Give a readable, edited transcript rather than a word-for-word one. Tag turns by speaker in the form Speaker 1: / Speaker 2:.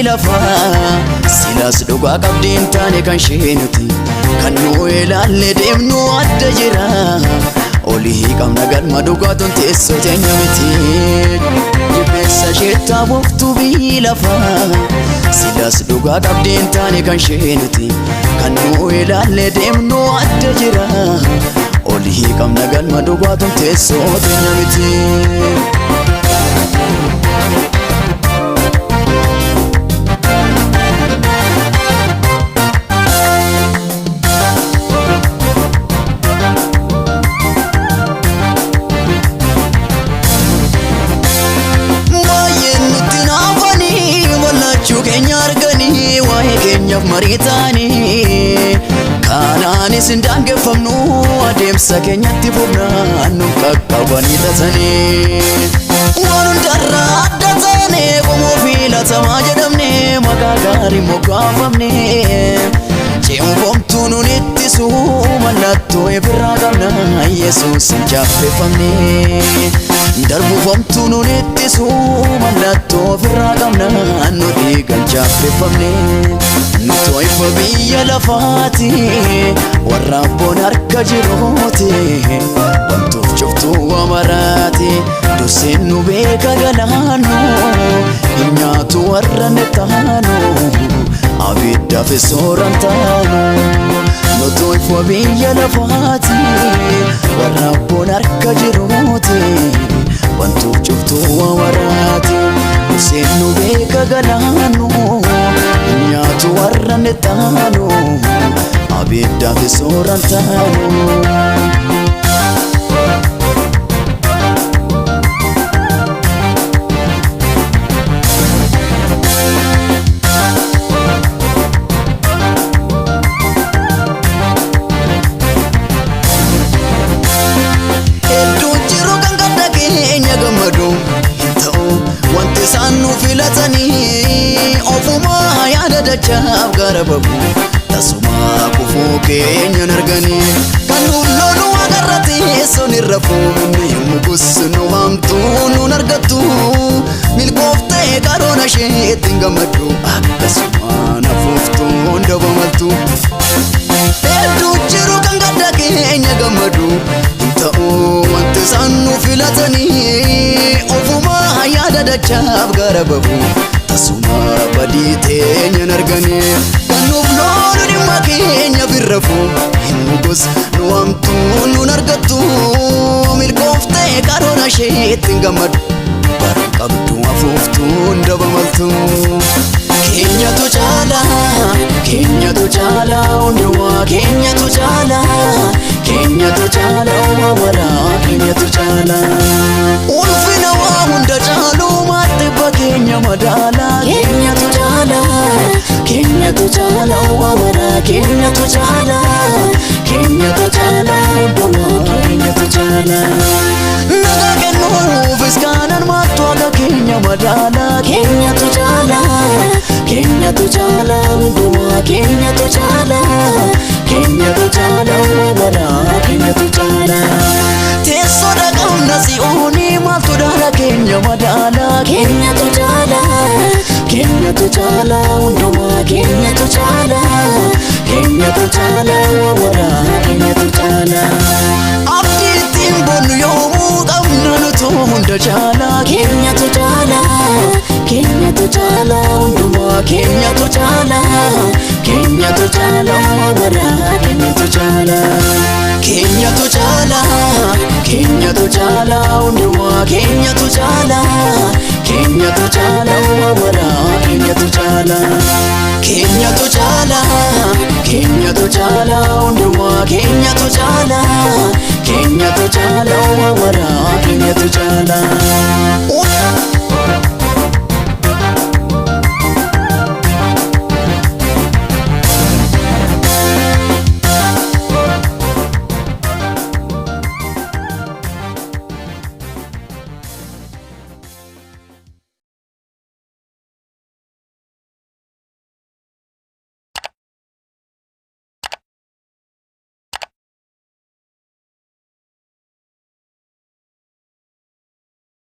Speaker 1: lafa silas dhugaa qabdiin taane kan sheenuti kan nu ilaalle deemnu adda jira olii qabna galma dhugaatuun teessoo teenya miti jibbeessa sheettaa booftuu biyyi lafa silas dhugaa qabdiin taane kan sheenuti kan nu ilaalle deemnu adda jira olii qabna galma dhugaatuun teessoo teenya miti. Keenya arganii waa'ee keenyaaf mariitaani kanaanis hin daangeffamnu adeemsa keenyatti fufnaan nu qaqqabanii dhatanii waan hundarraa adda taane qomoo filatamaa jedhamne maqaa gaarii moggaafamne ce'umfomtuu nun ittisu mallattoo ofirraa qabna Yesuus hin jaaffeffamne darbufomtuu nun ittisu mallattoo ofirraa qabna nu dhiigan jaaffeffamne nu to'ifa biyya lafaati warra abboon harka jiruuti wantuuf cuftuu amaraati durseen nu beeka galaannu hin nyaatu warra netaanu abiddaaf sooran taanu nu to'ifa biyya lafaati warra abboon harka jiruuti wantuuf cuftuu amaraati durseen nu beeka galaannu hin nyaatu warra netaanu abiddaaf sooran taanu. Ofuma yaada dachaaf gara babu tasuma kufuu keenyan arganii kan lollu agarrate sun irra fuumni mugus nu hamtuu nun argattu milkooftee karoona isheettiin gammaddu akkasuma nafuuftuun dabamaltu hedduu jiru kan gadda keenya gammadu hin ta'u wanti isaan nu filatanii ofuma yaada dachaaf gara babu tasuma badii teenyan arganii kan nuuf loolu dhimma keenya birrafu hin gos nu hamtuu nun argattu milkooftee karoona isheettiin gammaddu bara qabdu afuuftuun dabamaltu keenyatu caala hundumaa keenyatu caala waraa keenyatu caala ulfina waa hunda caalu maatibba keenya madaala keenyatu caala waraa keenyatu caala hundumaa keenyatu caala nagaa kennuufis kanan maattu akka keenya madaala keenyatu caala hundumaa keenyatu caala waraa keenyatu caala teessoo dhaqamna si'oonii maaltu dhaala keenya madaala keenyatu caala hundumaa keenyatu caala waraa keenyatu caala abdii ittiin boonnu yoomuu qabna nutu hunda caala keenyatu caala hundumaa keenyatu caala waraa keenyatu caala hundumaa keenyatu caala waraa keenyatu caala hundumaa keenyatu caala waraa keenyatu caala